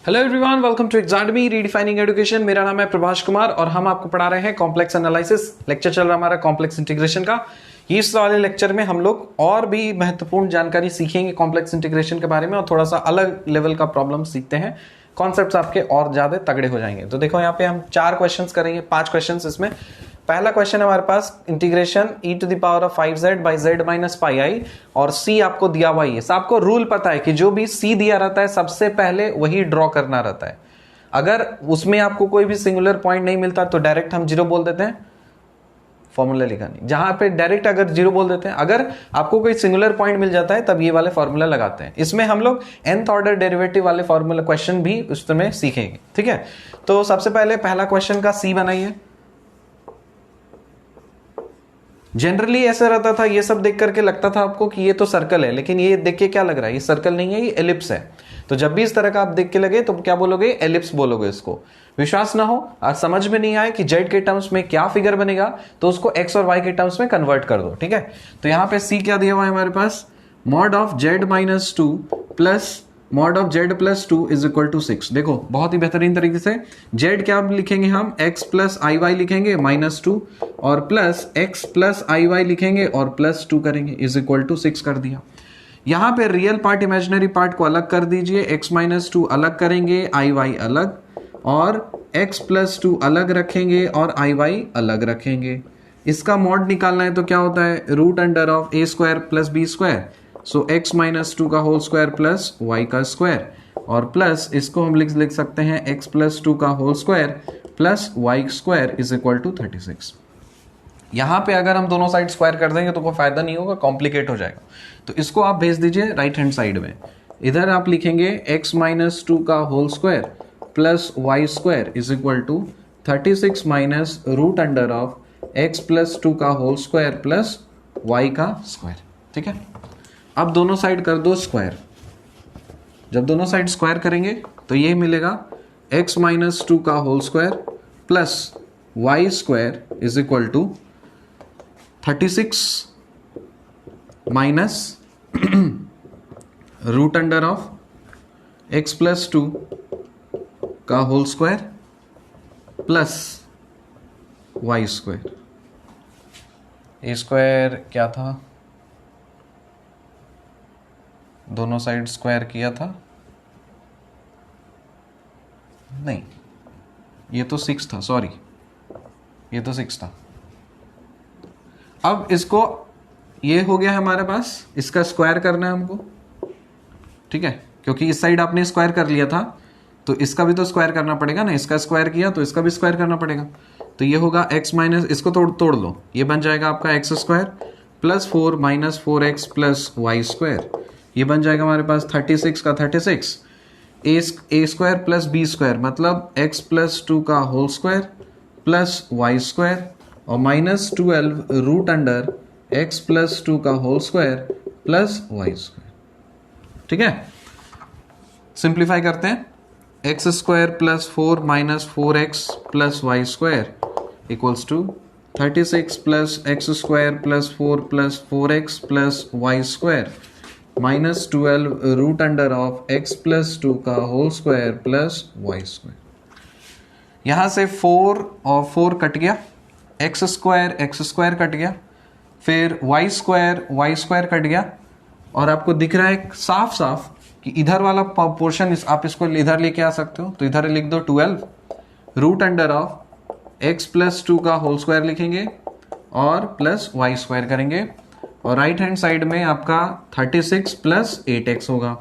Hello everyone, welcome to एग्जाडमी redefining education. मेरा नाम है प्रभाष कुमार और हम आपको पढ़ा रहे हैं कॉम्प्लेक्स एनालिसिस। लेक्चर चल रहा है हमारा कॉम्प्लेक्स इंटीग्रेशन का। इस वाले लेक्चर में हम लोग और भी महत्वपूर्ण जानकारी सीखेंगे कॉम्प्लेक्स इंटीग्रेशन के बारे में और थोड़ा सा अलग लेवल का प्रॉब्लम सीखते हैं। कॉन्सेप्ट्स आपके और ज्यादा तगड़े हो जाएंगे। तो देखो यहाँ पे हम 4 क्वेश्चंस करेंगे, 5 क्वेश्चंस इसमें। पहला क्वेश्चन हमारे पास integration e to the power of 5z by z minus pi i और c आपको दिया हुआ ही है। आपको रूल पता है कि जो भी c दिया रहता है सबसे पहले वही ड्रॉ करना रहता है। अगर उसमें आपको कोई भी सिंगुलर पॉइंट नहीं मिलता तो डायरेक्ट हम 0 बोल देते हैं, फॉर्मूला लिखा नहीं। जहां पे डायरेक्ट अगर 0 बोल देते हैं, अगर आपको कोई सिंगुलर पॉइंट मिल जाता है तब ये वाले फॉर्मूला लगाते हैं। इसमें हम लोग nth ऑर्डर डेरिवेटिव वाले फॉर्मूला क्वेश्चन भी उसमें सीखेंगे, ठीक है। तो सबसे पहले पहला क्वेश्चन का c बनाइए। जनरली ऐसा रहता था, ये सब देख करके लगता था आपको कि ये तो सर्कल है, लेकिन ये देख के क्या लग रहा है, ये सर्कल नहीं है, ये एलिप्स है। तो जब भी इस तरह का आप देख के लगे तो क्या बोलोगे, एलिप्स बोलोगे। इसको विश्वास ना हो और समझ में नहीं आए कि जेड के टर्म्स में क्या फिगर बनेगा तो उसको एक्स और वाई के टर्म्स में कन्वर्ट कर दो, ठीक है। तो यहां पे सी क्या दिया हुआ है हमारे पास, mod of z minus 2 plus mod of z plus 2 is equal to 6। देखो बहुत ही बेहतरीन तरीके से जेड क्या लिखेंगे हम, x प्लस आई वाई लिखेंगे माइनस 2 और प्लस x प्लस आई वाई लिखेंगे और प्लस 2 करेंगे, इज इक्वल टू 6 कर दिया। यहां पे रियल पार्ट इमेजिनरी पार्ट को अलग कर दीजिए, x माइनस 2 अलग करेंगे, आई वाई अलग, और x प्लस 2 अलग रखेंगे और आई वाई अलग रखेंगे। इसका मॉड निकालना है तो क्या होता है, root under of a square plus b square, so x minus 2 का होल स्क्वायर प्लस y का स्क्वायर, और प्लस इसको हम लिख सकते हैं x प्लस 2 का whole square plus y square is equal to 36। यहां पे अगर हम दोनों साइड स्क्वायर कर देंगे तो कोई फायदा नहीं होगा, कॉम्प्लिकेट हो जाएगा। तो इसको आप भेज दीजिए राइट हैंड साइड में। इधर आप लिखेंगे x माइनस 2 का whole square plus y square is equal to 36 minus root under of x plus 2 का होल स्क्वायर प्लस y का स्क्वायर, ठीक है। अब दोनों साइड कर दो स्क्वायर। जब दोनों साइड स्क्वायर करेंगे तो ये मिलेगा x माइनस 2 का whole square plus y square is equal to 36 minus root under of x plus 2 का whole square plus y square. A square क्या था, दोनों साइड स्क्वायर किया था, नहीं ये तो 6 था, सॉरी ये तो 6 था। अब इसको ये हो गया है हमारे पास, इसका स्क्वायर करना है हमको, ठीक है, क्योंकि इस साइड आपने स्क्वायर कर लिया था तो इसका भी तो स्क्वायर करना पड़ेगा ना। इसका स्क्वायर किया तो इसका भी स्क्वायर करना पड़ेगा। तो ये होगा x माइनस, इसको तोड़ लो, ये बन जाएगा आपका x square plus 4 minus 4x plus y square. ये बन जाएगा हमारे पास 36 का 36, a square plus b square मतलब x प्लस 2 का whole square plus y square और minus 12 root under x plus 2 का whole square plus y square, ठीक है। सिंप्लीफाई करते हैं, x square plus 4 minus 4x plus y square equals to 36 plus x square plus 4 plus 4x plus y square minus 12 root under of x plus 2 का whole square plus y square. यहां से 4 और 4 cut गया, x square cut गया, फिर y square cut गया, और आपको दिख रहा है साफ साफ कि इधर वाला पोर्शन आप इसको इधर लेके आ सकते हो। तो इधर लिख दो 12 root under of x plus 2 का होल स्क्वायर लिखेंगे और प्लस वाई स्क्वायर करेंगे, और राइट हैंड साइड में आपका 36 प्लस 8x होगा।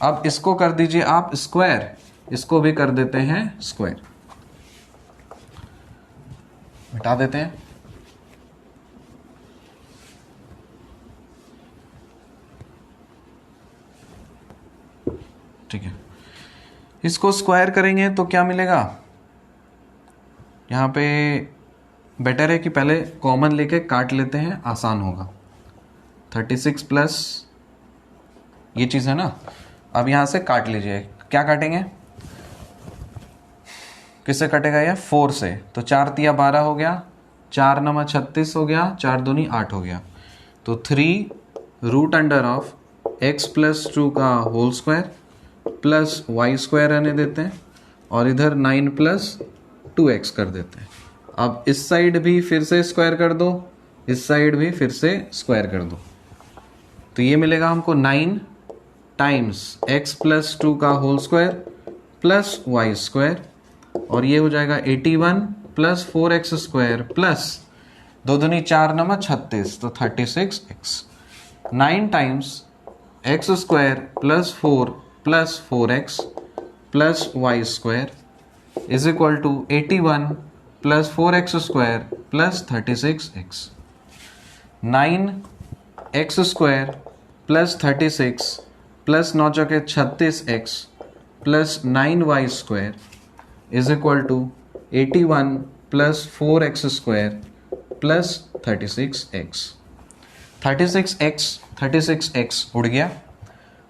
अब इसको कर दीजिए आप स्क्वायर, इसको भी कर देते हैं स्क्वायर, मिटा देते हैं। ठीक है, इसको स्क्वायर करेंगे तो क्या मिलेगा, यहां पे बेटर है कि पहले कॉमन लेके काट लेते हैं, आसान होगा। 36 प्लस ये चीज है ना, अब यहां से काट लीजिए। क्या काटेंगे, किससे कटेगा, यह 4 से। तो 4 तिया 12 हो गया, 4 नमा 36 हो गया, 4 दूनी 8 हो गया। तो 3 root under of x plus 2 का whole square plus y square आने देते हैं और इधर 9 प्लस 2x कर देते हैं। अब इस साइड भी फिर से स्क्वायर कर दो, इस साइड भी फिर से स्क्वायर कर दो, तो ये मिलेगा हमको 9 टाइम्स x प्लस 2 का whole square plus y square, और ये हो जाएगा 81 प्लस 4x स्क्वायर प्लस 2 दूनी 4 नंबर 36, तो 36x। 9 times x square plus 4 plus 4x plus y square is equal to 81 plus 4x square plus 36x। 9x square plus 36 plus 9 चौके 36x plus 9y square is equal to 81 plus 4x square plus 36x। 36x उड़ गया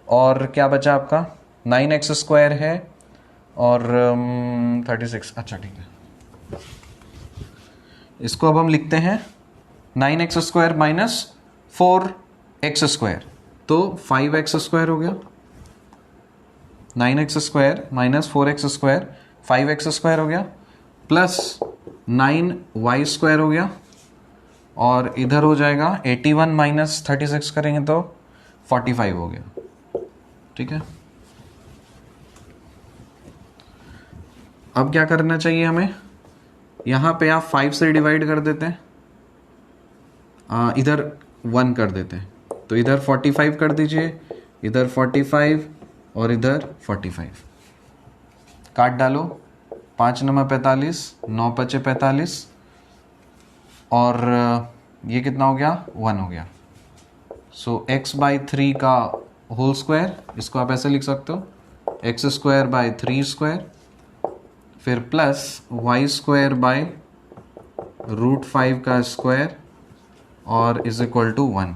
और क्या बचा आपका 9x square है और 36, अच्छा ठीक है, इसको अब हम लिखते हैं 9x square minus 4x square, तो 5x स्क्वायर हो गया। 9x square minus 4x square 5x square हो गया प्लस 9y स्क्वायर हो गया, और इधर हो जाएगा 81 माइनस 36 करेंगे तो 45 हो गया। ठीक है, अब क्या करना चाहिए हमें, यहाँ पे आप 5 से डिवाइड कर देते हैं, इधर 1 कर देते हैं, तो इधर 45 कर दीजिए, इधर 45 और इधर 45, काट डालो, 5 नंबर 45, 9 पचे 45, और ये कितना हो गया 1 हो गया। सो x बाई 3 का होल स्क्वायर, इसको आप ऐसे लिख सकते हो x स्क्वायर बाई 3 स्क्वायर, फिर plus y square by root 5 का स्क्वायर और इज इक्वल टू 1।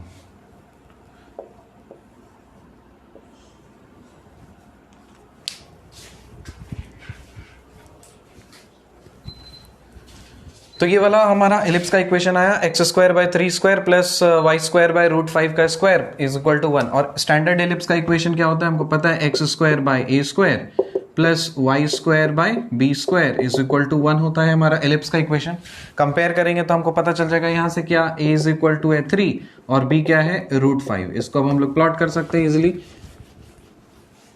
तो ये वाला हमारा एलिप्स का इक्वेशन आया, x square by 3 square plus y square by root 5 का स्क्वायर इज इक्वल टू 1। और स्टैंडर्ड एलिप्स का इक्वेशन क्या होता है हमको पता है, x square by a square plus y square by b square is equal to 1 होता है हमारा एलिप्स का इक्वेशन। कंपेयर करेंगे तो हमको पता चल जाएगा यहाँ से क्या a इज इक्वल टू है 3 और b क्या है रूट 5। इसको अब हम लोग प्लॉट कर सकते हैं इजिली,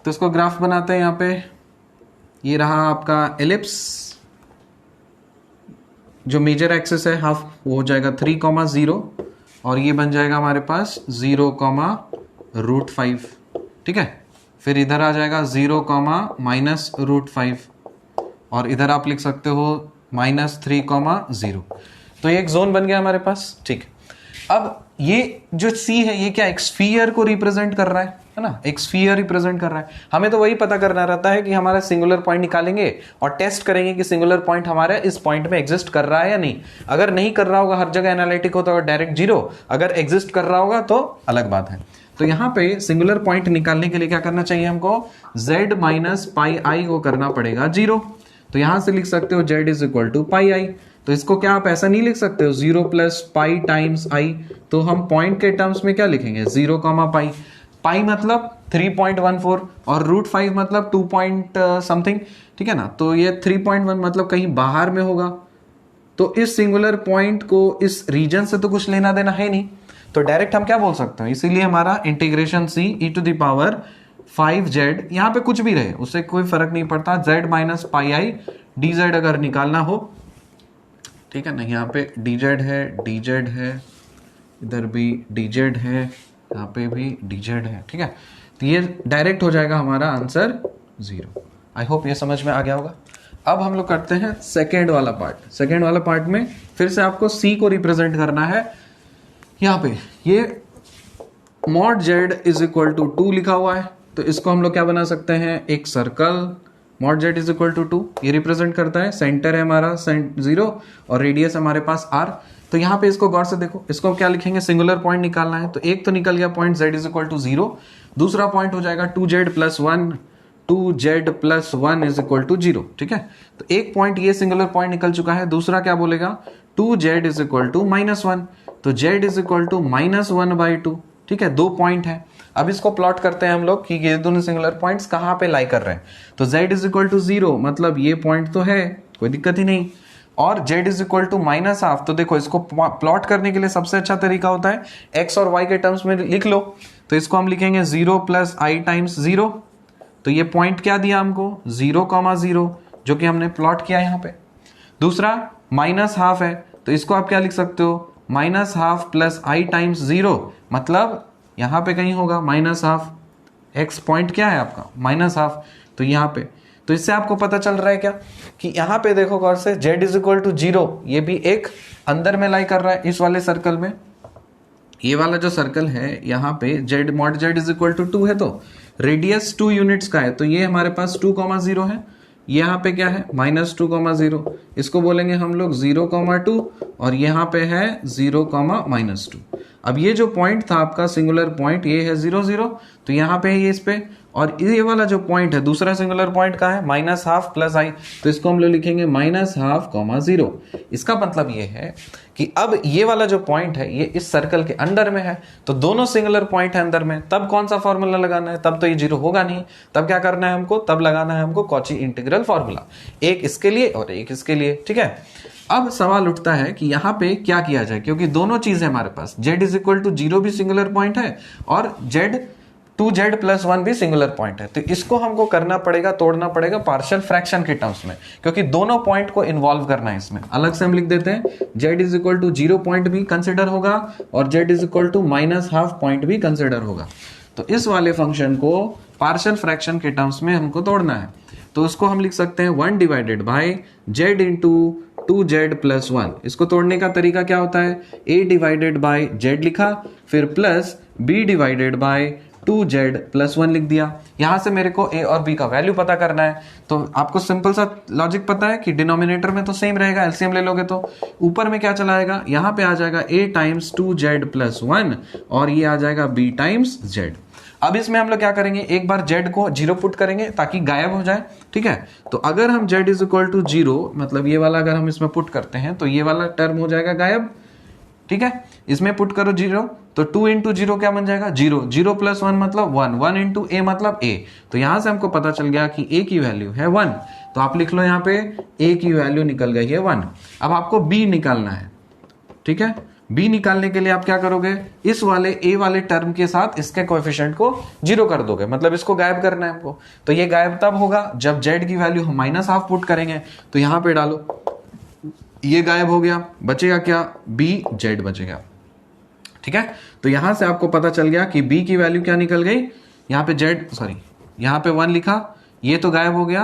तो इसको ग्राफ बनाते हैं। यहाँ पे ये रहा आपका एलिप्स, जो मेजर एक्सिस है हाफ वो हो जाएगा 3,0 और ये बन जाएगा हमारे पास 0, √5। ठीक है, फिर इधर आ जाएगा 0, -√5 और इधर आप लिख सकते हो -3,0। तो ये एक जोन बन गया हमारे पास। ठीक, अब ये जो C है ये क्या एक स्फीयर को रिप्रेजेंट कर रहा है ना, एक स्फीयर रिप्रेजेंट कर रहा है। हमें तो वही पता करना रहता है कि हमारा सिंगुलर पॉइंट निकालेंगे और टेस्ट करेंगे कि सिंगुलर पॉइंट हमारे इस पॉइंट में एग्जिस्ट कर रहा है या नहीं। अगर नहीं कर रहा होगा, हर जगह एनालिटिक होता है डायरेक्ट 0, अगर एग्जिस्ट कर रहा होगा तो अलग बात है। तो यहाँ पे सिंगुलर पॉइंट निकालने के लिए क्या करना चाहिए हमको, z माइनस पाई आई को करना पड़ेगा 0। तो यहां से लिख सकते हो z इज इक्वल टू पाई आई। तो इसको क्या आप ऐसा नहीं लिख सकते हो 0 प्लस पाई टाइम्स आई, तो हम पॉइंट के टर्म्स में क्या लिखेंगे 0, पाई। पाई मतलब 3.14 और √5 मतलब 2 पॉइंट समथिंग। ठीक है ना, तो ये 3.1 मतलब कहीं बाहर में होगा। तो इस सिंगुलर पॉइंट को इस रीजन से तो कुछ लेना देना है नहीं, तो डायरेक्ट हम क्या बोल सकते हैं, इसीलिए हमारा इंटीग्रेशन c e⁵5z, यहाँ पे कुछ भी रहे उससे कोई फर्क नहीं पड़ता, z माइनस पाई आई dz अगर निकालना हो। ठीक है ना, यहाँ पे dz है, इधर भी dz है, यहाँ पे भी dz है। ठीक है, तो ये डायरेक्ट हो जाएगा हमारा आंसर 0। आई होप ये समझ में आ गया होगा। अब हम लोग करते हैं सेकेंड वाला पार्ट। सेकेंड वाला पार्ट में फिर से आपको c को रिप्रेजेंट करना है। यहाँ पे ये mod z is equal to 2 लिखा हुआ है, तो इसको हम लोग क्या बना सकते हैं, एक circle mod z is equal to 2 ये रिप्रेजेंट करता है। सेंटर है हमारा 0 और रेडियस हमारे पास r। तो यहाँ पे इसको गौर से देखो, इसको क्या लिखेंगे, सिंगुलर पॉइंट निकालना है। तो एक तो निकल गया point z is equal to 0, दूसरा पॉइंट हो जाएगा 2z plus 1, 2z plus 1 is equal to 0। ठीक है, तो एक पॉइंट ये सिंगुलर पॉइंट निकल चुका है, दूसरा क्या बोलेगा 2z इज इक्वल टू -1, तो z इज इक्वल टू -1/2। ठीक है, 2 पॉइंट है। अब इसको प्लॉट करते हैं हम लोग कि ये दोनों सिंगुलर पॉइंट्स कहाँ पे लाई कर रहे हैं। तो z इज इक्वल टू 0, मतलब ये पॉइंट तो है, कोई दिक्कत ही नहीं। और z is equal to minus half, तो देखो इसको प्लॉट करने के लिए सबसे अच्छा तरीका होता है x और y के टर्म्स में लिख लो। तो इसको हम लिखेंगे 0 प्लस i टाइम्स 0। तो ये पॉइंट क्या दिया हमको 0,0, जो कि हमने प्लॉट किया यहाँ पे। दूसरा माइनस हाफ है, तो इसको आप क्या लिख सकते हो, minus half plus i times 0, मतलब यहां पे कहीं होगा माइनस हाफ। x पॉइंट क्या है आपका माइनस हाफ, तो यहां पे। तो इससे आपको पता चल रहा है क्या कि यहां पे देखो गौर से z इज इक्वल टू 0, ये भी एक अंदर में लाई कर रहा है इस वाले सर्कल में। ये वाला जो सर्कल है यहाँ पे z mod z is equal to 2 है, तो रेडियस 2 यूनिट्स का है, तो ये हमारे पास 2,0 है। यहाँ पे क्या है माइनस 2,0, इसको बोलेंगे हम लोग 0,2, और यहाँ पे है 0,-2। अब ये जो पॉइंट था आपका सिंगुलर पॉइंट, ये है 0, 0, तो यहाँ पे है ये इस पे। और ये वाला जो पॉइंट है दूसरा सिंगुलर पॉइंट का है माइनस हाफ प्लस i, तो इसको हम लोग लिखेंगे माइनस हाफ, 0। इसका मतलब ये है कि अब ये वाला जो पॉइंट है ये इस सर्कल के अंदर में है, तो दोनों सिंगुलर पॉइंट है अंदर में, तब कौन सा फॉर्मूला लगाना है, तब तो ये 0 होगा नहीं। तब क्या करना है हमको, तब लगाना है हमको कॉची इंटीग्रल फॉर्मूला, एक इसके लिए और एक इसके लिए, ठीक है। अब सवाल उठता है कि यहाँ पे क्या किया जाए, क्योंकि दोनों चीज है हमारे पास, z इज इक्वल टू 0 भी सिंगुलर पॉइंट है और z 2z+1 भी सिंगुलर पॉइंट है। तो इसको हमको करना पड़ेगा, तोड़ना पड़ेगा पार्शियल फ्रैक्शन के टर्म्स में, क्योंकि दोनों पॉइंट को इन्वॉल्व करना है इसमें। अलग से हम लिख देते हैं z is equal to 0 point भी कंसिडर होगा और z is equal to minus half point भी कंसिडर होगा। तो इस वाले फंक्शन को पार्शियल फ्रैक्शन के टर्म्स में हमको तोड़ना है, तो उसको हम लिख सकते हैं 1 divided by z into 2z+1। इसको तोड़ने का तरीका क्या होता है, a डिवाइडेड बाई z लिखा, फिर plus b divided by 2z+1 लिख दिया। यहां से मेरे को a और b का वैल्यू पता करना है, तो आपको सिंपल सा लॉजिक पता है कि डिनोमिनेटर में तो सेम रहेगा, एलसीएम ले लोगे तो ऊपर में क्या चला आएगा, यहां पे आ जाएगा a टाइम्स 2z+1 और ये आ जाएगा b टाइम्स z। अब इसमें हम लोग क्या करेंगे, एक बार z को 0 पुट करेंगे ताकि गायब हो जाए, ठीक है। तो अगर हम z इज इक्वल टू 0, मतलब ये वाला अगर हम इसमें पुट करते हैं तो ये वाला टर्म हो जाएगा गायब, ठीक है। इसमें पुट करो 0, तो 2 इंटू 0 क्या बन जाएगा 0, 0+1 मतलब 1, 1 इंटू a मतलब a। तो यहां से हमको पता चल गया कि a की वैल्यू है 1, तो आप लिख लो यहाँ पे a की वैल्यू निकल गई है 1। अब आपको b निकालना है, ठीक है। b निकालने के लिए आप क्या करोगे, इस वाले a वाले टर्म के साथ इसके कोएफिशिएंट को 0 कर दोगे, मतलब इसको गायब करना है हमको। तो ये गायब तब होगा जब z की वैल्यू हम माइनस हाफ पुट करेंगे, तो यहां पे डालो, ये गायब हो गया, बचेगा क्या bz बचेगा, ठीक है। तो यहां से आपको पता चल गया कि b की वैल्यू क्या निकल गई, यहाँ पे यहाँ पे 1 लिखा, ये तो गायब हो गया,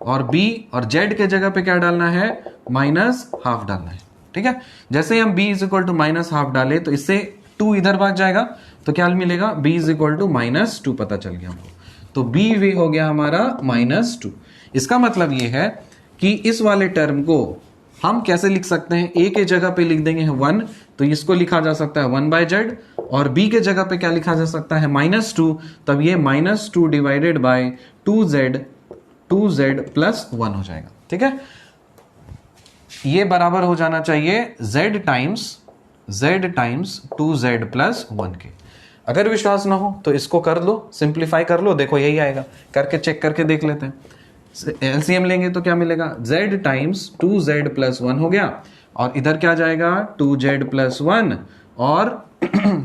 और b और z के जगह पे क्या डालना है, माइनस हाफ डालना है, ठीक है। जैसे ही हम b is equal to minus half डाले तो इससे 2 इधर भाग जाएगा, तो क्या मिलेगा, b इज इक्वल टू -2 पता चल गया हमको। तो b भी हो गया हमारा -2। इसका मतलब ये है कि इस वाले टर्म को हम कैसे लिख सकते हैं, a के जगह पे लिख देंगे 1, तो इसको लिखा जा सकता है 1/z, और b के जगह पे क्या लिखा जा सकता है -2, तब ये -2 डिवाइडेड बाय 2z+1 हो जाएगा, ठीक है। ये बराबर हो जाना चाहिए z टाइम्स 2z+1 के। अगर विश्वास ना हो तो इसको कर लो, सिंप्लीफाई कर लो, देखो यही आएगा, करके चेक करके देख लेते हैं। एलसीएम लेंगे तो क्या मिलेगा, z टाइम्स 2z+1 हो गया, और इधर क्या जाएगा 2z+1, और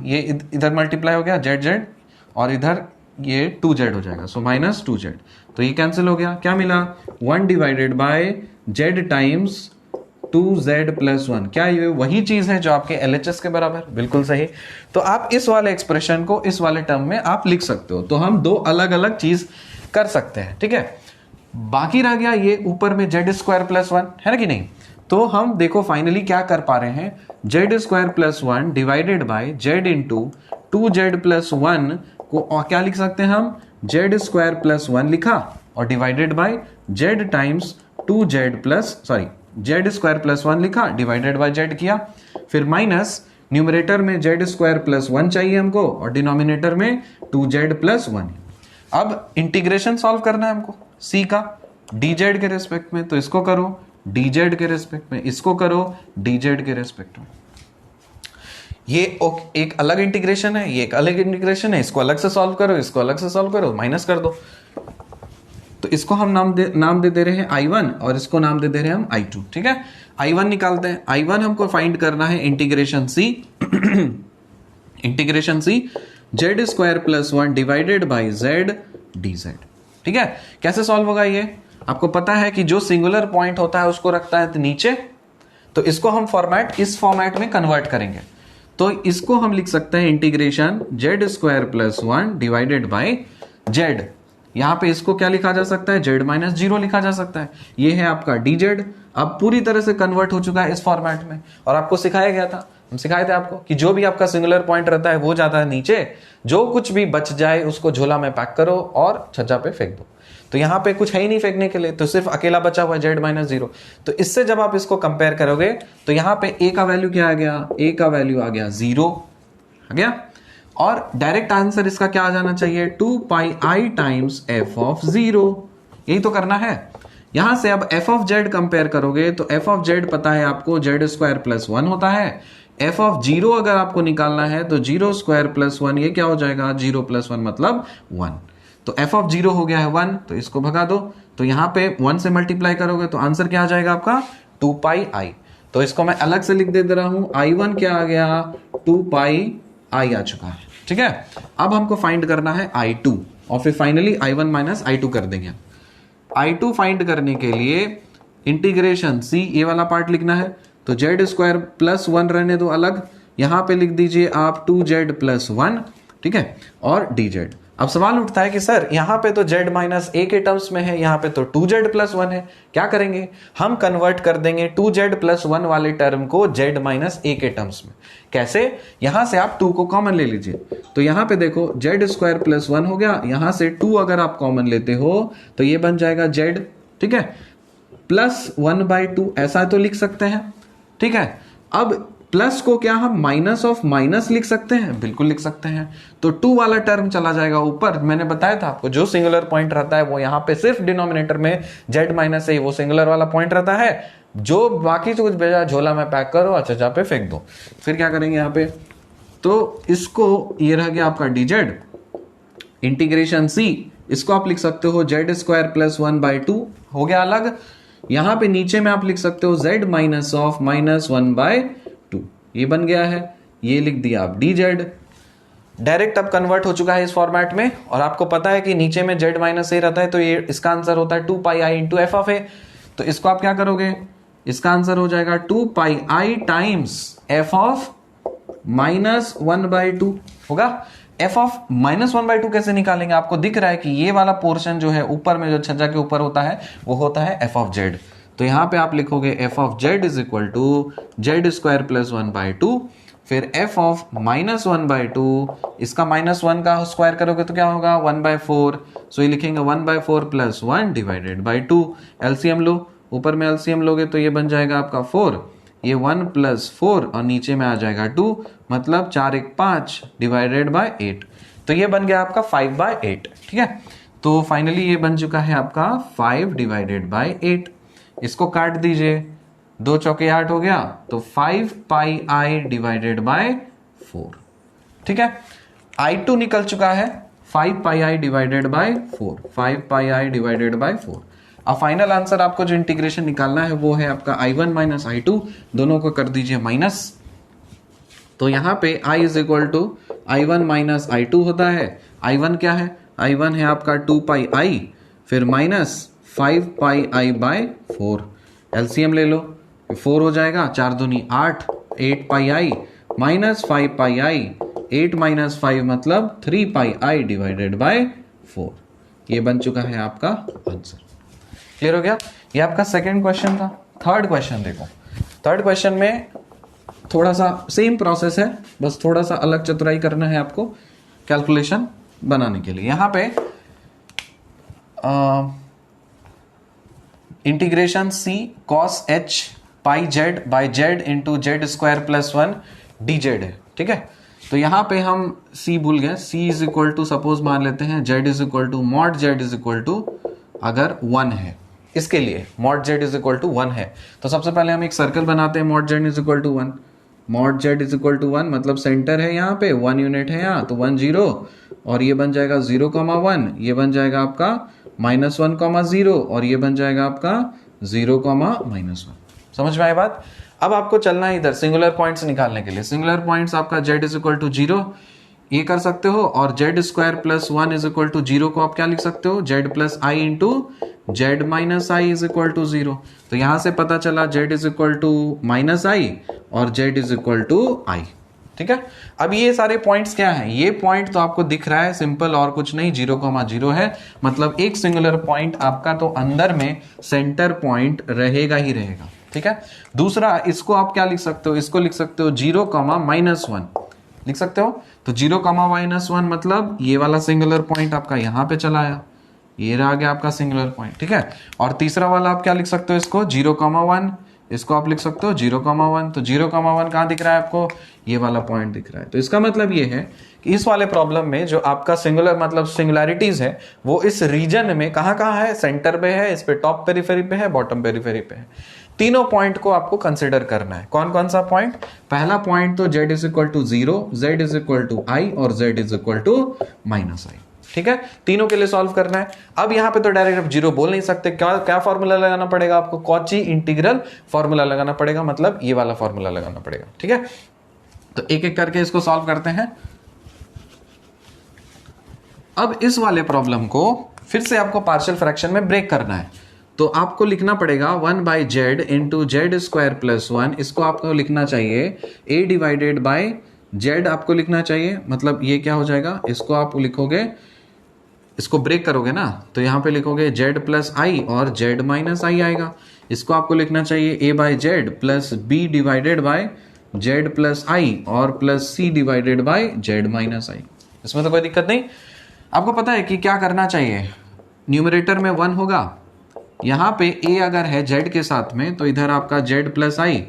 ये इधर मल्टीप्लाई हो गया z, और इधर ये 2z हो जाएगा, सो -2z। तो ये कैंसिल हो गया, क्या मिला 1 divided by z times 2z+1। क्या ये वही चीज है जो आपके LHS के बराबर, बिल्कुल सही। तो आप इस वाले एक्सप्रेशन को इस वाले टर्म में आप लिख सकते हो, तो हम 2 अलग अलग चीज कर सकते हैं, ठीक है। बाकी रह गया ये ऊपर में z²+1 है ना कि नहीं। तो हम देखो फाइनली क्या कर पा रहे हैं, z²+1 divided by z into 2z+1 को और क्या लिख सकते हैं हम, z²+1 लिखा और divided by z times z²+1 लिखा, डिवाइडेड बाय z किया, फिर माइनस न्यूमरेटर में z²+1 चाहिए हमको और डिनोमिनेटर में 2z+1। अब इंटीग्रेशन सॉल्व करना है हमको c का dz के रेस्पेक्ट में, तो इसको करो dz के रेस्पेक्ट में, इसको करो dz के रेस्पेक्ट में। ये एक अलग इंटीग्रेशन है, ये एक अलग इंटीग्रेशन है, इसको अलग से सॉल्व करो, इसको अलग से सॉल्व करो, माइनस कर दो। तो इसको हम नाम दे रहे हैं I1 और इसको नाम दे रहे हैं हम I2। ठीक है, I1 निकालते हैं। I1 हमको फाइंड करना है integration C integration C Z square plus 1 divided by Z dz। ठीक है, कैसे सॉल्व होगा ये? आपको पता है कि जो सिंगुलर पॉइंट होता है उसको रखता है नीचे, तो इसको हम इस फॉर्मेट में कन्वर्ट करेंगे। तो इसको हम लिख सकते हैं integration Z square plus 1 divided by Z. यहां पे इसको क्या लिखा जा सकता है? जेड माइनस 0 लिखा जा सकता है। ये है आपका dz। अब पूरी तरह से कन्वर्ट हो चुका है इस फॉर्मेट में, और आपको सिखाया गया था, हम सिखाए थे आपको कि जो भी आपका सिंगुलर पॉइंट रहता है वो जाता है नीचे, जो कुछ भी बच जाए उसको झोला में पैक करो और छज्जा पे फेंक दो। तो यहाँ पे कुछ है ही नहीं फेंकने के लिए, तो सिर्फ अकेला बचा हुआ है जेड माइनस 0। तो इससे जब आप इसको कंपेयर करोगे तो यहाँ पे a का वैल्यू क्या आ गया? a का वैल्यू आ गया 0 आ गया, और डायरेक्ट आंसर इसका क्या आ जाना चाहिए? 2 pi I times F of 0। यही तो करना है। यहां से अब एफ ऑफ जेड कंपेयर करोगे तो एफ ऑफ जेड पता है आपको जेड स्क्वायर प्लस 1 होता है। एफ ऑफ 0 अगर आपको निकालना है तो 0 स्क्वायर प्लस 1, ये क्या हो जाएगा? 0 प्लस 1 मतलब 1। तो एफ ऑफ 0 हो गया है 1, तो इसको भगा दो। तो यहां पे 1 से मल्टीप्लाई करोगे तो आंसर क्या आ जाएगा आपका? 2 पाई आई। तो इसको मैं अलग से लिख दे रहा हूं, I1 क्या आ गया? 2 पाई आई आ चुका है। ठीक है, अब हमको फाइंड करना है I2, और फिर फाइनली I1 माइनस I2 कर देंगे। I2 फाइंड करने के लिए इंटीग्रेशन C, ये वाला पार्ट लिखना है, तो जेड स्क्वायर प्लस 1 रहने दो अलग, यहां पे लिख दीजिए आप 2z प्लस 1। ठीक है, और dz। अब सवाल उठता है कि सर यहाँ पे तो z माइनस a के टर्म्स में है, यहाँ पे तो 2z प्लस 1 है, क्या करेंगे? हम कन्वर्ट कर देंगे 2z प्लस 1 वाले टर्म को z माइनस a के टर्म्स में। कैसे? यहां से आप 2 को कॉमन ले लीजिए, तो यहां पे देखो z स्क्वायर प्लस 1 हो गया, यहां से 2 अगर आप कॉमन लेते हो तो ये बन जाएगा z। ठीक है, प्लस 1/2 ऐसा तो लिख सकते हैं। ठीक है, अब प्लस को क्या हम माइनस ऑफ माइनस लिख सकते हैं? बिल्कुल लिख सकते हैं। तो 2 वाला टर्म चला जाएगा ऊपर। मैंने बताया था आपको, जो सिंगुलर पॉइंट रहता है वो यहाँ पे सिर्फ डिनोमिनेटर में z माइनस a वो सिंगुलर वाला पॉइंट रहता है, जो बाकी से कुछ भेजा झोला में पैक करो और छज्जा पे फेंक दो। फिर क्या करेंगे यहाँ पे? तो इसको, ये रह गया आपका dz इंटीग्रेशन C, इसको आप लिख सकते हो z स्क्वायर प्लस 1/2 हो गया अलग। यहां पे नीचे में आप लिख सकते हो z माइनस ऑफ माइनस 1/2, ये बन गया है, ये लिख दिया आप dz। डायरेक्ट अब कन्वर्ट हो चुका है इस फॉर्मेट में, और आपको पता है कि नीचे में z माइनस a रहता है, तो ये इसका आंसर होता है 2 pi I into F of a। तो इसको आप क्या करोगे? इसका आंसर हो जाएगा 2 pi I times F of minus 1/2 होगा। एफ ऑफ माइनस 1/2 कैसे निकालेंगे? आपको दिख रहा है कि ये वाला पोर्शन जो है ऊपर में, जो छज्जा के ऊपर होता है, वो होता है एफ ऑफ जेड। तो यहां पे आप लिखोगे f of z is equal to z square plus 1/2, फिर एफ ऑफ माइनस 1/2, इसका माइनस 1 का स्क्वायर करोगे तो क्या होगा? 1/4। सो ये लिखेंगे 1/4 प्लस 1 डिवाइडेड बाई 2। एलसीएम लो, ऊपर में एलसीएम लोगे तो ये बन जाएगा आपका 4, ये 1 प्लस 4 और नीचे में आ जाएगा 2, मतलब 4 1 5 डिवाइडेड बाय 8। तो ये बन गया आपका 5/8। ठीक है, तो फाइनली ये बन चुका है आपका 5 डिवाइडेड बाय 8। इसको काट दीजिए, 2 चौके 8 हो गया, तो 5 पाई आई डिवाइडेड बाय 4। ठीक है, I2 निकल चुका है 5 pi i divided by 4, 5 pi i divided by 4। अब फाइनल आंसर आपको जो इंटीग्रेशन निकालना है वो है आपका I1 माइनस I2, दोनों को कर दीजिए माइनस। तो यहां पे I is equal to I1 minus I2 होता है। I1 क्या है? I1 है आपका 2 पाई आई, फिर minus 5 pi i bye 4। LCM ले लो, 4 हो जाएगा, 4 दूनी 8, 8 पाई आई माइनस 5 पाई आई, 8 माइनस 5 मतलब 3 पाई आई डिवाइडेड बाय 4। ये बन चुका है आपका आंसर। क्लियर हो गया? ये आपका सेकंड क्वेश्चन था। थर्ड क्वेश्चन देखो, थर्ड क्वेश्चन में थोड़ा सा सेम प्रोसेस है, बस थोड़ा सा अलग चतुराई करना है आपको कैलकुलेशन बनाने के लिए। यहां पे integration C cos h pi z by z into Z square plus 1 dz है। ठीक है, तो यहां पे हम C भूल गए, C is equal to suppose मान लेते हैं z is equal to mod z is equal to अगर 1 है, इसके लिए mod z is equal to 1 है, तो सबसे पहले हम एक सर्कल बनाते हैं mod z is equal to 1। Mod z is equal to 1 मतलब सेंटर है यहाँ पे, 1 यूनिट है यहाँ, तो 1 0 और ये बन जाएगा 0 कॉमा 1, ये बन जाएगा आपका -1 कॉमा 0 और ये बन जाएगा आपका 0 कॉमा -1। समझ में आई बात? अब आपको चलना है इधर सिंगुलर पॉइंट्स निकालने के लिए। सिंगुलर पॉइंट्स आपका z इज इक्वल टू 0 ये कर सकते हो, और z square plus 1 is equal to 0 को आप क्या लिख सकते हो, z plus i into z minus i is equal to 0। तो यहां से पता चला z is equal to minus i और z is equal to i. ठीक है, अब ये सारे पॉइंट्स क्या हैं, ये पॉइंट तो आपको दिख रहा है सिंपल और कुछ नहीं, 0,0 है, मतलब एक सिंगुलर पॉइंट आपका तो अंदर में सेंटर पॉइंट रहेगा ही रहेगा। ठीक है, दूसरा इसको आप क्या लिख सकते हो, इसको लिख सकते हो 0,-1 लिख सकते हो। तो 0,-1 मतलब ये वाला सिंगुलर पॉइंट आपका यहाँ पे चला आया, ये रहा गया आपका सिंगुलर पॉइंट। ठीक है, और तीसरा वाला आप क्या लिख सकते हो, इसको 0,1, इसको आप लिख सकते हो 0,1। तो 0,1 कहाँ दिख रहा है आपको, ये वाला पॉइंट दिख रहा है। तो इसका मतलब ये है कि इस वाले प्रॉब्लम में जो आपका सिंगुलर मतलब सिंगुलैरिटीज है वो इस रीजन में कहाँ कहाँ है, सेंटर पे है, इस पे टॉप पेरिफेरी पे है, बॉटम पेरिफेरी पे है। तीनों पॉइंट को आपको कंसिडर करना है। कौन कौन सा पॉइंट, पहला पॉइंट तो z is equal to 0, z is equal to i और z is equal to minus i. ठीक है, तीनों के लिए सॉल्व करना है। अब यहां पे तो डायरेक्ट आप 0 बोल नहीं सकते, क्या क्या फॉर्मूला लगाना पड़ेगा आपको, कॉची इंटीग्रल फॉर्मूला लगाना पड़ेगा, मतलब ये वाला फॉर्मूला लगाना पड़ेगा। ठीक है, तो एक एक करके इसको सॉल्व करते हैं। अब इस वाले प्रॉब्लम को फिर से आपको पार्शियल फ्रैक्शन में ब्रेक करना है, तो आपको लिखना पड़ेगा 1/z into Z square plus 1, इसको आपको लिखना चाहिए a डिवाइडेड बाय z आपको लिखना चाहिए, मतलब ये क्या हो जाएगा, इसको आप लिखोगे, इसको ब्रेक करोगे ना तो यहाँ पे लिखोगे z प्लस आई और z माइनस आई आएगा। इसको आपको लिखना चाहिए a by z plus b divided by z plus i और plus c divided by z minus i. इसमें तो कोई दिक्कत नहीं। आपको पता है कि क्या करना चाहिए, न्यूमरेटर में 1 होगा, यहाँ पे a अगर है z के साथ में तो इधर आपका z plus I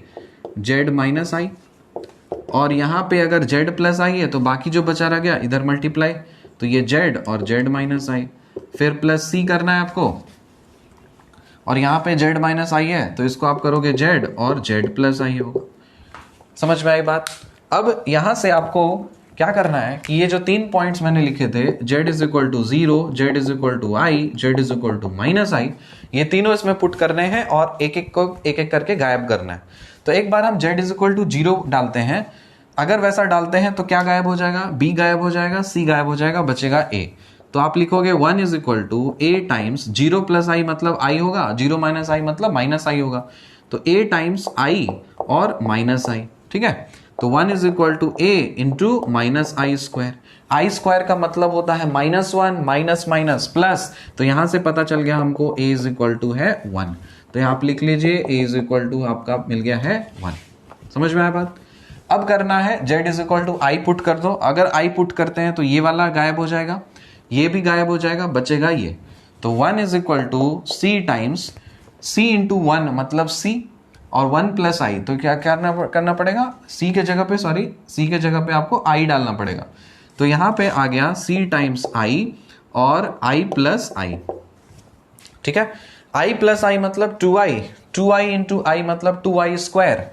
z minus i, और यहाँ पे अगर z प्लस आई है तो बाकी जो बचा रह गया इधर मल्टीप्लाई, तो ये z और z माइनस आई, फिर प्लस c करना है आपको, और यहाँ पे z माइनस आई है तो इसको आप करोगे z और z प्लस आई होगा। समझ में आई बात? अब यहाँ से आपको क्या करना है कि ये जो 3 पॉइंट्स मैंने लिखे थे, z is equal to 0, z is equal to i, z is equal to minus i, ये तीनों इसमें पुट करने हैं और एक एक को एक एक करके गायब करना है। तो एक बार हम z इज इक्वल टू 0 डालते हैं, अगर वैसा डालते हैं तो क्या गायब हो जाएगा, b गायब हो जाएगा, c गायब हो जाएगा, बचेगा a। तो आप लिखोगे 1 is equal to a times 0 plus i मतलब i होगा, 0 माइनस आई मतलब माइनस आई होगा, तो a टाइम्स i और माइनस आई। ठीक है, तो 1 is equal to a into minus i square. I square का मतलब होता है -1 माइनस माइनस प्लस, तो यहां से पता चल गया हमको a इज इक्वल टू है 1, तो यहां आप लिख लीजिए a इज इक्वल टू आपका मिल गया है 1। समझ में आया बात? अब करना है z is equal to i put कर दो, अगर आई पुट करते हैं तो ये वाला गायब हो जाएगा, ये भी गायब हो जाएगा, बचेगा ये। तो 1 is equal to c times c into 1 मतलब c और 1 प्लस आई, तो क्या करना पड़ेगा, c के जगह पे c के जगह पे आपको i डालना पड़ेगा, तो यहां पे आ गया c टाइम्स i और i प्लस आई। ठीक है, i प्लस आई मतलब 2i, 2i इंटू आई मतलब 2i square,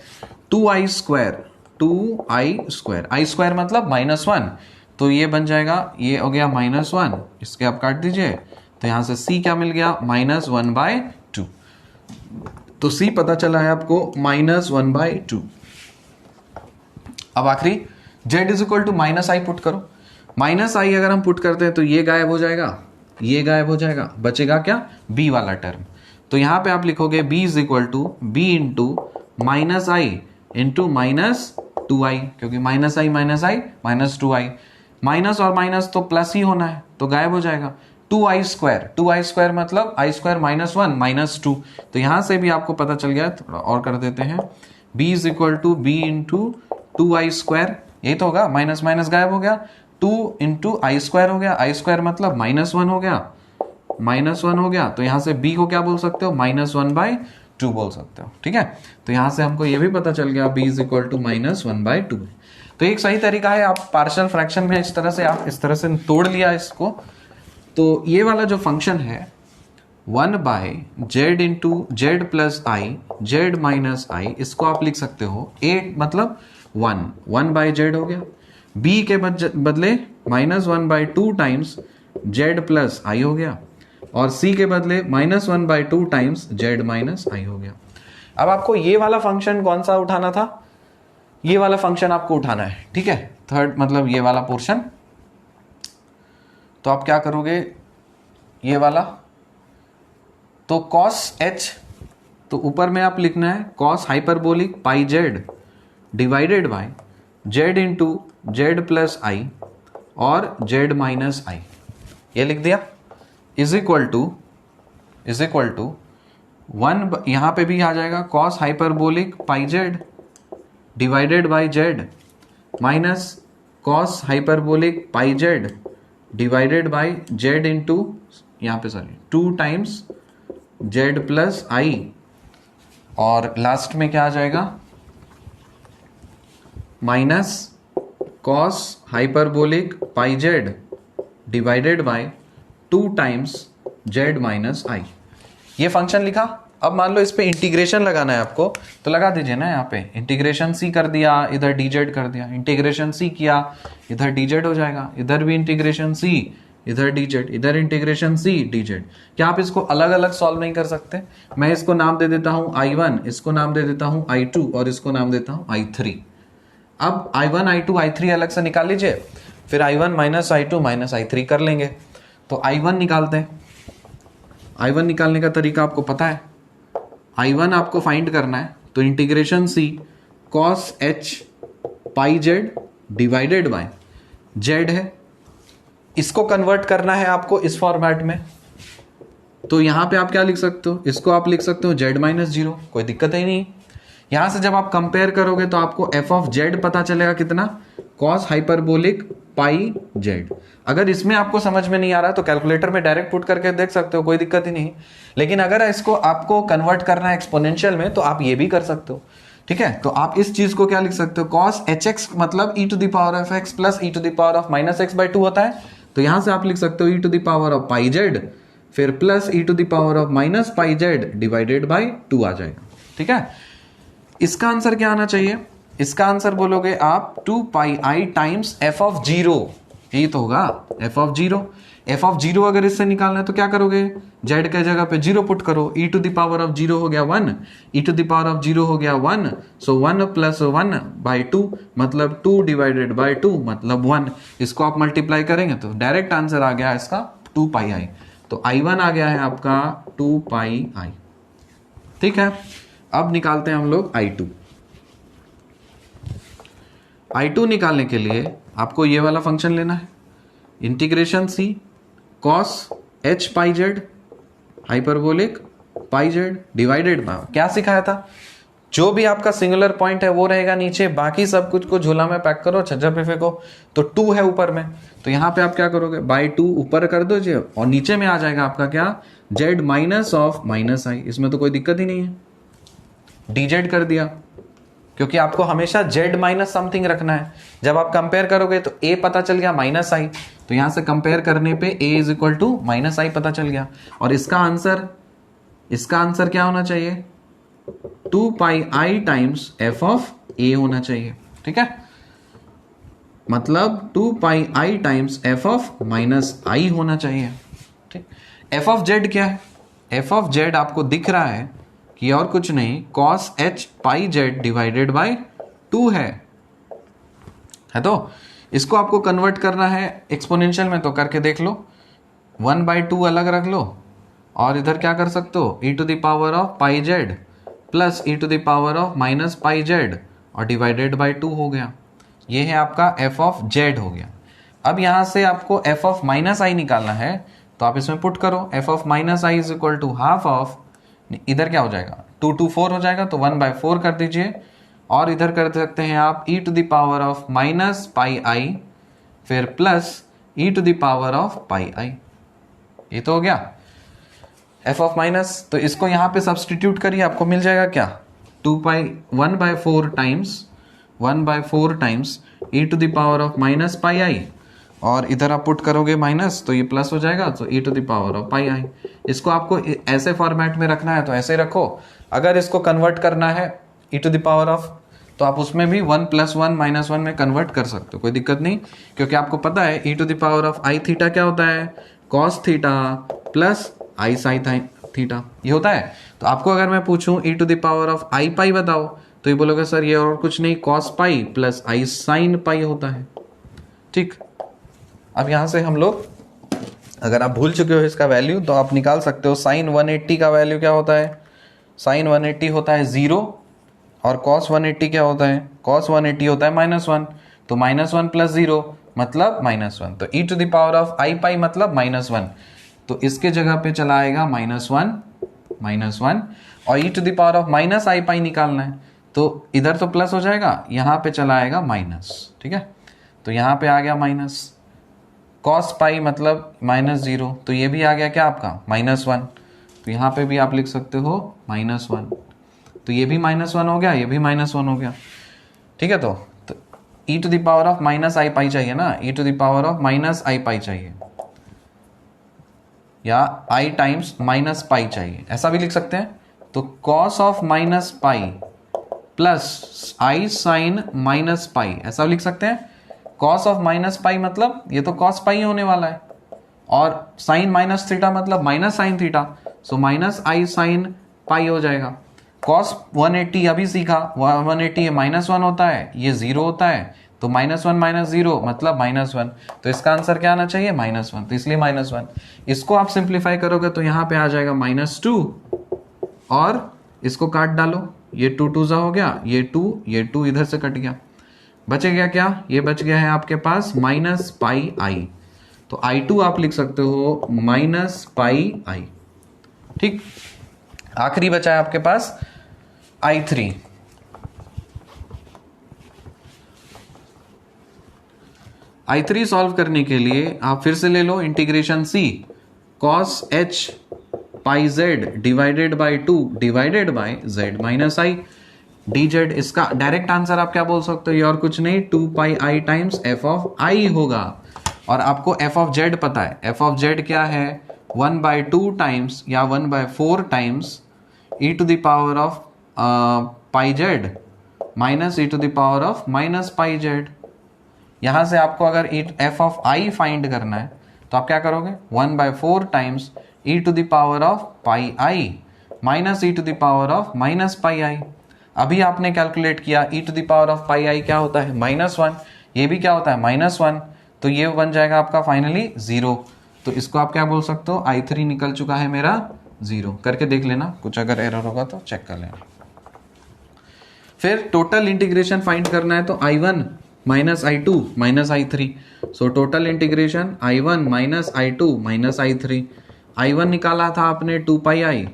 2i square, 2i square, i square मतलब -1, तो ये बन जाएगा, ये हो गया -1, इसके आप काट दीजिए, तो यहां से c क्या मिल गया, -1/2, तो c पता चला है आपको -1/2। अब आखिरी z is equal to minus i put करो, माइनस आई अगर हम पुट करते हैं तो ये गायब हो जाएगा, ये गायब हो जाएगा, बचेगा क्या, b वाला टर्म। तो यहां पे आप लिखोगे b is equal to b into minus i into -2i, क्योंकि -i -2i, माइनस और माइनस तो प्लस ही होना है, तो गायब हो जाएगा। 2i स्क्वायर मतलब i स्क्वायर -1 -2, तो यहां से भी आपको पता चल गया, थोड़ा और कर देते हैं, b is equal to b into 2i square, यही तो होगा, माइनस माइनस गायब हो गया, 2 इंटू आई स्क्वायर हो गया, आई स्क्वायर मतलब -1 हो गया, -1 हो गया, तो यहां से b को क्या बोल सकते हो, -1/2 बोल सकते हो। ठीक है, तो यहां से हमको ये भी पता चल गया b इज इक्वल टू -1/2। तो एक सही तरीका है, आप पार्शियल फ्रैक्शन में इस तरह से आप इस तरह से तोड़ लिया इसको, तो ये वाला जो फंक्शन है 1/z into z plus i z minus i, इसको आप लिख सकते हो a मतलब वन बाई जेड हो गया। बी के बदले -1/2 टाइम्स जेड प्लस आई हो गया, और सी के बदले -1/2 टाइम्स जेड माइनस आई हो गया। अब आपको ये वाला फंक्शन कौन सा उठाना था, ये वाला फंक्शन आपको उठाना है, ठीक है, थर्ड मतलब ये वाला पोर्शन। तो आप क्या करोगे, ये वाला, तो cos h, तो ऊपर में आप लिखना है cos hyperbolic pi z divided by z into z plus i और जेड माइनस आई, ये लिख दिया, इज इक्वल टू 1, यहां पे भी आ जाएगा cos hyperbolic pi z divided by z minus cos hyperbolic pi z divided by z into, यहां पे sorry 2 times z plus i, और लास्ट में क्या आ जाएगा minus cos hyperbolic pi z divided by 2 times z minus i. ये function लिखा। अब मान लो इस पे इंटीग्रेशन लगाना है आपको, तो लगा दीजिए ना, यहाँ पे इंटीग्रेशन सी कर दिया, इधर dz कर दिया, इंटीग्रेशन सी किया, इधर dz हो जाएगा, इधर भी इंटीग्रेशन सी, इधर dz, इधर इंटीग्रेशन सी dz। क्या आप इसको अलग अलग सॉल्व नहीं कर सकते? मैं इसको नाम दे देता हूं I1, इसको नाम दे देता हूं I2 और इसको नाम देता हूं I3। अब I1 I2 I3 अलग से निकाल लीजिए, फिर I1 minus I2 minus I3 कर लेंगे। तो I1 निकालते हैं। I1 निकालने का तरीका आपको पता है, I1 आपको फाइंड करना है, तो integration c cos h pi z divided by z है, इसको कन्वर्ट करना है आपको इस फॉर्मेट में। तो यहां पे आप क्या लिख सकते हो, इसको आप लिख सकते हो जेड माइनस 0, कोई दिक्कत ही नहीं। यहां से जब आप कंपेयर करोगे तो आपको एफ ऑफ जेड पता चलेगा कितना, cos हाइपरबोलिक पाई जेड। अगर इसमें आपको समझ में नहीं आ रहा तो कैलकुलेटर में डायरेक्ट पुट करके देख सकते हो, कोई दिक्कत ही नहीं। लेकिन अगर इसको आपको कन्वर्ट करना है एक्सपोनेंशियल में तो आप ये भी कर सकते हो, ठीक है। तो आप इस चीज को क्या लिख सकते हो, cos hx मतलब e to the power of x plus e to the power of minus x/2 होता है। तो यहां से आप लिख सकते हो e to the power of pi z फिर plus e to the power of minus pi z divided by 2 आ जाएगा, ठीक है। इसका आंसर क्या आना चाहिए, इसका आंसर बोलोगे आप 2 pi I times F of 0, यही तो होगा एफ ऑफ 0। एफ ऑफ 0 अगर इससे निकालना है तो क्या करोगे, जेड के जगह पे 0 पुट करो, e to the power of 0 हो गया 1, e to the power of 0 हो गया 1, सो 1 प्लस 1 बाई 2 मतलब 2 डिवाइडेड बाई 2 मतलब 1। इसको आप मल्टीप्लाई करेंगे तो डायरेक्ट आंसर आ गया इसका 2 पाई आई। तो I1 आ गया है आपका 2 पाई आई, ठीक है। अब निकालते हैं हम लोग I2। I2 निकालने के लिए आपको ये वाला फंक्शन लेना है, integration c cos h pi z hyperbolic pi z divided by, क्या सिखाया था, जो भी आपका सिंगुलर पॉइंट है वो रहेगा नीचे, बाकी सब कुछ को झोला में पैक करो, छज्जा पे फेंको। तो 2 है ऊपर में, तो यहां पे आप क्या करोगे, बाई 2 ऊपर कर दीजिए और नीचे में आ जाएगा आपका क्या, Z minus of minus i. इसमें तो कोई दिक्कत ही नहीं है, dz कर दिया, क्योंकि आपको हमेशा z माइनस समथिंग रखना है। जब आप कंपेयर करोगे तो a पता चल गया माइनस आई, तो यहां से कंपेयर करने पे a is equal to minus i पता चल गया। और इसका आंसर क्या होना चाहिए, 2 pi I times F of a होना चाहिए, ठीक है। मतलब 2 pi I times F of minus आई होना चाहिए, ठीक। एफ ऑफ जेड क्या है, एफ ऑफ जेड आपको दिख रहा है कि और कुछ नहीं cos h pi z divided by 2 है। तो इसको आपको कन्वर्ट करना है एक्सपोनेंशियल में, तो करके देख लो, 1/2 अलग रख लो और इधर क्या कर सकते हो, e to the power of pi z plus e to the power of minus pi z और डिवाइडेड बाय 2 हो गया। ये है आपका f ऑफ जेड हो गया। अब यहां से आपको f ऑफ माइनस आई निकालना है, तो आप इसमें पुट करो, f of minus i is equal to half of, इधर क्या हो जाएगा 2 to 4 हो जाएगा, तो 1/4 कर दीजिए, और इधर कर सकते हैं आप e to the power of minus pi i फिर plus e to the power of pi i. ये तो हो गया f ऑफ माइनस। तो इसको यहां पे सब्सटीट्यूट करिए, आपको मिल जाएगा क्या, 1/4 times e to the power of minus pi i, और इधर आप पुट करोगे माइनस तो ये प्लस हो जाएगा, तो e to the power of pi i. इसको आपको ऐसे फॉर्मेट में रखना है तो ऐसे रखो, अगर इसको कन्वर्ट करना है e to the power of तो आप उसमें भी 1 + 1 - 1 में कन्वर्ट कर सकते हो, कोई दिक्कत नहीं, क्योंकि आपको पता है e⁻i थीटा क्या होता है, cos theta plus i sin theta, ये होता है। तो आपको अगर मैं पूछूं e⁻i पाई बताओ, तो ये बोलोगे सर ये और कुछ नहीं, cos pi plus i sin पाई होता है। ठीक, अब यहां से हम लोग, अगर आप भूल चुके हो इसका वैल्यू, तो आप निकाल सकते हो। sin 180 का वैल्यू क्या होता है, sin 180 होता है 0, और cos 180 क्या होता है, cos 180 होता है -1, तो -1 + 0 मतलब -1, तो e⁻i पाई मतलब -1, तो इसके जगह पे चला आएगा -1, और e⁻i पाई निकालना है, तो इधर तो प्लस हो जाएगा, यहाँ पे चला आएगा माइनस। ठीक है, तो यहाँ पे आ गया माइनस, cos पाई मतलब -0, तो ये भी आ गया क्या आपका -1, तो यहाँ पे भी आप लिख सकते हो -1, तो ये भी -1 हो गया, ये भी -1 हो गया। ठीक है, तो e⁻i पाई चाहिए ना, e⁻i पाई चाहिए, या i टाइम्स -पाई चाहिए, ऐसा भी लिख सकते हैं। तो cos of -pi plus i sin -पाई, ऐसा लिख सकते हैं। cos ऑफ -पाई मतलब ये तो cos पाई होने वाला है, और sin -थीटा मतलब -sin theta, so -i sin पाई हो जाएगा। cos 180 अभी सीखा, 180 -1 होता है, ये 0 होता है, तो -1 - 0 मतलब -1, तो इसका आंसर क्या आना चाहिए, -1, तो इसलिए -1। इसको आप सिंप्लीफाई करोगे तो यहाँ पे आ जाएगा -2, और इसको काट डालो, ये 2 2 हो गया, ये 2 इधर से कट गया, बचे गया क्या, ये बच गया है आपके पास -πi, तो i2 आप लिख सकते हो -πi। ठीक, आखिरी बचा है आपके पास i3। i3 सॉल्व करने के लिए आप फिर से ले लो integration c cos h pi z divided by 2 divided by z minus i dz। इसका डायरेक्ट आंसर आप क्या बोल सकते हो, ये और कुछ नहीं 2πi times f of i होगा, और आपको f ऑफ z पता है, f ऑफ z क्या है 1/2 टाइम्स या 1/4 टाइम्स e⁻of पाई z माइनस e⁻of -पाई z। यहां से आपको अगर f ऑफ i फाइंड करना है तो आप क्या करोगे, 1/4 times e⁻of pi i minus e⁻of -pi i। अभी आपने कैलकुलेट किया e⁻of पाई i क्या होता है -1, ये भी क्या होता है -1, तो ये बन जाएगा आपका फाइनली 0। तो इसको आप क्या बोल सकते हो, i3 निकल चुका है मेरा 0। करके देख लेना, कुछ अगर एरर होगा तो चेक कर लेना। फिर टोटल इंटीग्रेशन फाइंड करना है, तो i1 - i2 - i3, so total integration i1 - i2 - i3। i1 निकाला था आपने 2πi,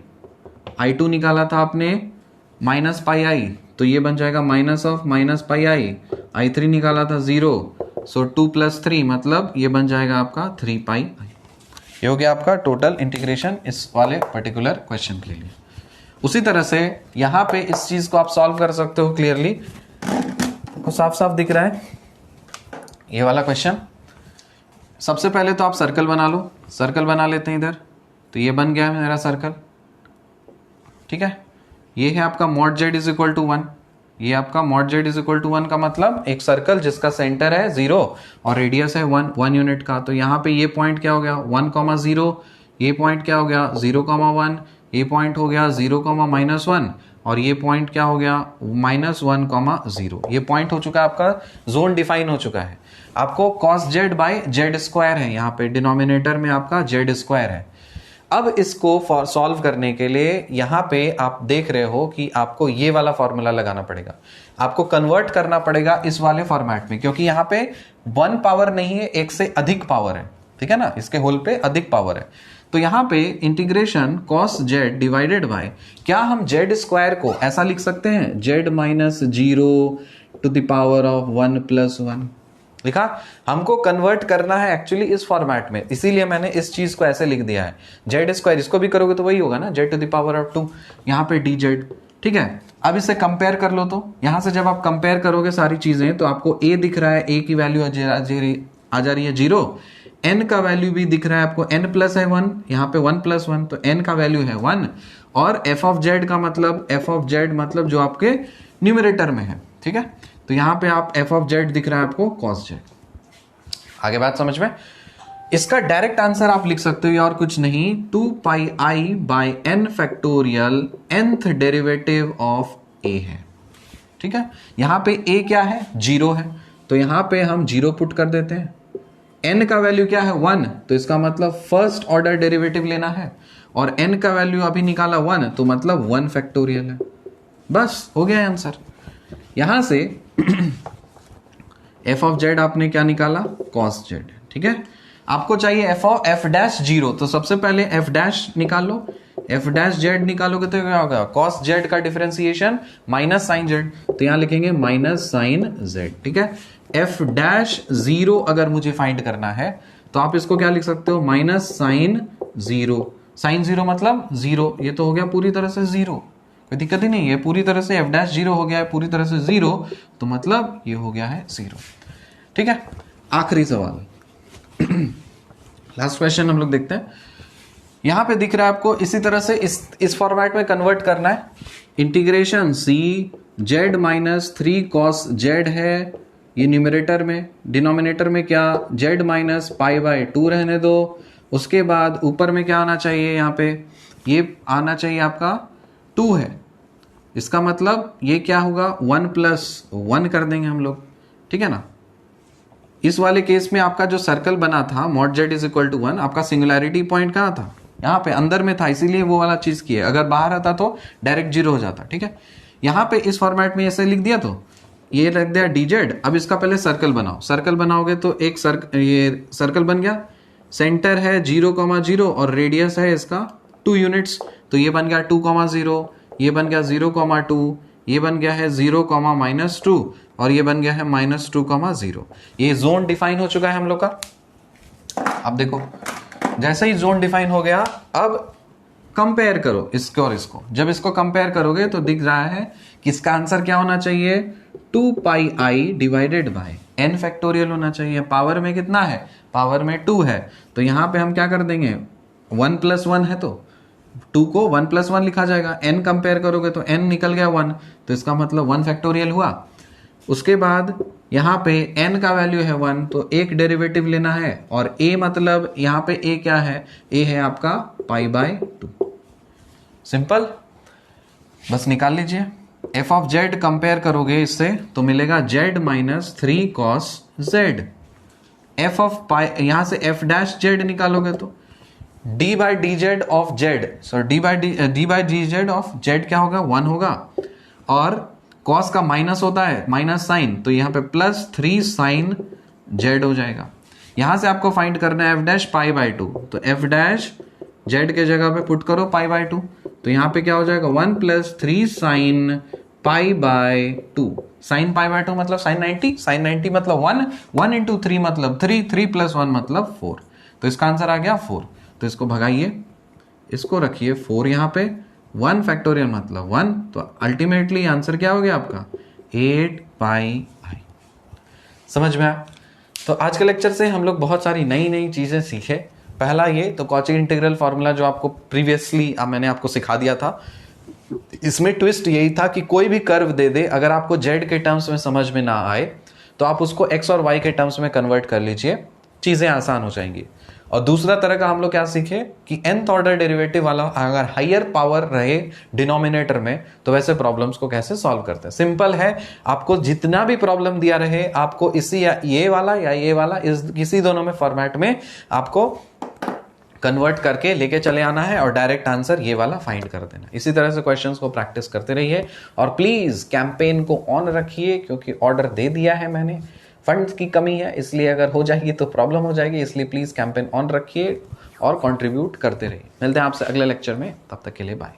i2 निकाला था आपने -πi, तो ये बन जाएगा -πi, i3 निकाला था 0, सो 2 + 3 मतलब ये बन जाएगा आपका 3πi। ये हो गया आपका टोटल इंटीग्रेशन इस वाले पर्टिकुलर क्वेश्चन के लिए। उसी तरह से यहाँ पे इस चीज को आप सॉल्व कर सकते हो क्लियरली, तो साफ साफ दिख रहा है ये वाला क्वेश्चन। सबसे पहले तो आप सर्कल बना लो, सर्कल बना लेते हैं इधर, तो ये बन गया है मेरा सर्कल। ठीक है, ये है आपका mod z = 1, ये आपका mod z = 1 का मतलब एक सर्कल जिसका सेंटर है 0 और रेडियस है 1 यूनिट का। तो यहाँ पे ये पॉइंट क्या हो गया 1,0, ये पॉइंट क्या हो गया 0,1, ये पॉइंट हो गया 0,-1, और ये पॉइंट क्या हो गया -1,0। ये पॉइंट हो चुका है आपका, जोन डिफाइन हो चुका है। आपको cos z/z स्क्वायर है, यहाँ पे डिनोमिनेटर में आपका z स्क्वायर है। अब इसको सॉल्व करने के लिए यहाँ पे आप देख रहे हो कि आपको ये वाला फॉर्मूला लगाना पड़ेगा, आपको कन्वर्ट करना पड़ेगा इस वाले फॉर्मेट में, क्योंकि यहाँ पे 1 पावर नहीं है, एक से अधिक पावर है। ठीक है ना, इसके होल पे अधिक पावर है। तो यहाँ पे integration cos z divided by, क्या हम z स्क्वायर को ऐसा लिख सकते हैं z - 0 to the power of 1 + 1 लिखा। हमको कन्वर्ट करना है एक्चुअली इस फॉर्मेट में, इसीलिए मैंने इस चीज को ऐसे लिख दिया है z स्क्वायर। इसको भी करोगे तो वही होगा ना z to the power of 2, यहाँ पे dz। ठीक है, अब इसे कंपेयर कर लो, तो यहां से जब आप कंपेयर करोगे सारी चीजें तो आपको a दिख रहा है, a की वैल्यू आ जा रही है 0, n का वैल्यू भी दिख रहा है आपको, n प्लस है 1, यहाँ पे 1 + 1, तो n का वैल्यू है 1, और f ऑफ z का मतलब f ऑफ z मतलब जो आपके न्यूमरेटर में है, ठीक है, तो यहां पे आप एफ ऑफ जेड दिख रहा है आपको कॉस जेड। आगे बात समझ में। इसका डायरेक्ट आंसर आप लिख सकते हो और कुछ नहीं, 2 pi i by n factorial nth derivative of a है। ठीक है, यहां पे ए क्या है, 0 है, तो यहां पे हम 0 पुट कर देते हैं। n का वैल्यू क्या है, 1, तो इसका मतलब फर्स्ट ऑर्डर डेरिवेटिव लेना है, और n का वैल्यू अभी निकाला 1, तो मतलब 1 फैक्टोरियल है। बस हो गया आंसर। यहां से एफ ऑफ जेड आपने क्या निकाला, कॉस जेड। ठीक है, आपको चाहिए एफ डैश 0, तो सबसे पहले एफ डैश निकाल लो। एफ डैश जेड निकालोगे तो क्या होगा, कॉस जेड का डिफरेंशिएशन माइनस साइन जेड, तो यहां लिखेंगे माइनस साइन जेड। ठीक है, एफ डैश 0 अगर मुझे फाइंड करना है तो आप इसको क्या लिख सकते हो, माइनस साइन 0। साइन 0 मतलब 0, ये तो हो गया पूरी तरह से 0, कोई दिक्कत ही नहीं है, पूरी तरह से एफ डैश 0 हो गया है, पूरी तरह से 0, तो मतलब ये हो गया है 0। ठीक है, आखिरी सवाल लास्ट क्वेश्चन हम लोग देखते हैं। यहां पे दिख रहा है आपको, इसी तरह से इस फॉर्मेट में कन्वर्ट करना है। इंटीग्रेशन सी जेड माइनस 3 कॉस जेड है, ये न्यूमरेटर में, डिनोमिनेटर में क्या, जेड माइनस पाई बाय 2 रहने दो। उसके बाद ऊपर में क्या आना चाहिए, यहाँ पे ये आना चाहिए आपका 2 है, इसका मतलब ये क्या होगा, 1 प्लस 1 कर देंगे हम लोग। ठीक है ना, इस वाले केस में आपका जो सर्कल बना था mod z is equal to 1, आपका सिंगुलैरिटी पॉइंट कहाँ था, यहाँ पे अंदर में था, इसीलिए वो वाला चीज की है। अगर बाहर आता तो डायरेक्ट 0 हो जाता। ठीक है, यहाँ पे इस फॉर्मेट में ऐसे लिख दिया, तो ये रख दिया डी जेड। अब इसका पहले सर्कल बनाओ, सर्कल बनाओगे तो एक ये सर्कल बन गया, सेंटर है 0,0 और रेडियस है इसका 2 यूनिट्स, तो ये बन गया 2,0, ये बन गया 0,2, ये बन गया है 0,-2 और ये बन गया है -2,0। ये जोन डिफाइन हो चुका है हम लोग का। अब देखो, जैसे ही जोन डिफाइन हो गया, अब कंपेयर करो इसको और इसको। जब इसको कंपेयर करोगे तो दिख रहा है कि इसका आंसर क्या होना चाहिए, 2 pi i divided bye n factorial होना चाहिए। पावर में कितना है, पावर में 2 है, तो यहां पे हम क्या कर देंगे, 1 प्लस 1 है तो 2 को 1 प्लस 1 लिखा जाएगा। n कंपेयर करोगे तो n निकल गया 1, तो इसका मतलब 1 फैक्टोरियल हुआ। उसके बाद यहाँ पे n का वैल्यू है 1, तो एक डेरिवेटिव लेना है, और a मतलब यहाँ पे a क्या है, a है आपका पाई बाय 2। सिंपल, बस निकाल लीजिए। f ऑफ z कंपेयर करोगे इससे तो मिलेगा z minus 3 cos z। f of pi, यहां से f डैश z निकालोगे तो d by d z of z, so d by d z of z क्या होगा, 1 होगा, और कॉस का माइनस होता है, माइनस साइन, तो यहाँ पे +3 साइन z हो जाएगा। यहां से आपको फाइंड करना है f डैश पाई बाय 2, तो f डैश z के जगह पे पुट करो पाई बाय 2, तो यहाँ पे क्या हो जाएगा, 1 + 3 sine pi by 2। Sine pi by 2 मतलब साइन 90, साइन 90 मतलब 1, 1 इंटू 3 मतलब 3, 3 + 1 मतलब 4, तो इसका आंसर आ गया 4। तो इसको भगाइए, इसको रखिए 4 यहाँ पे, 1 फैक्टोरियल मतलब 1, तो अल्टीमेटली आंसर क्या हो गया आपका, 8 पाई आई। समझ में आया? तो आज के लेक्चर से हम लोग बहुत सारी नई नई चीजें सीखे। पहला ये तो कॉची इंटीग्रल फार्मूला जो आपको प्रीवियसली मैंने आपको सिखा दिया था, इसमें ट्विस्ट यही था कि कोई भी कर्व दे दे, अगर आपको जेड के टर्म्स में समझ में ना आए तो आप उसको एक्स और वाई के टर्म्स में कन्वर्ट कर लीजिए, चीजें आसान हो जाएंगी। और दूसरा तरह का हम लोग क्या सीखे कि nth ऑर्डर डेरिवेटिव वाला अगर हायर पावर रहे डिनोमिनेटर में तो वैसे प्रॉब्लम्स को कैसे सॉल्व करते हैं। सिंपल है, आपको जितना भी प्रॉब्लम दिया रहे आपको इसी या ये वाला इस किसी दोनों में फॉर्मेट में आपको कन्वर्ट करके लेके चले आना है और डायरेक्ट आंसर ये वाला फाइंड कर देना। इसी तरह से क्वेश्चंस को प्रैक्टिस करते रहिए और प्लीज कैंपेन को ऑन रखिए, क्योंकि ऑर्डर दे दिया है मैंने, फंड्स की कमी है, इसलिए अगर हो जाएगी तो प्रॉब्लम हो जाएगी, इसलिए प्लीज कैंपेन ऑन रखिए और कंट्रीब्यूट करते रहिए। मिलते हैं आपसे अगले लेक्चर में, तब तक के लिए बाय।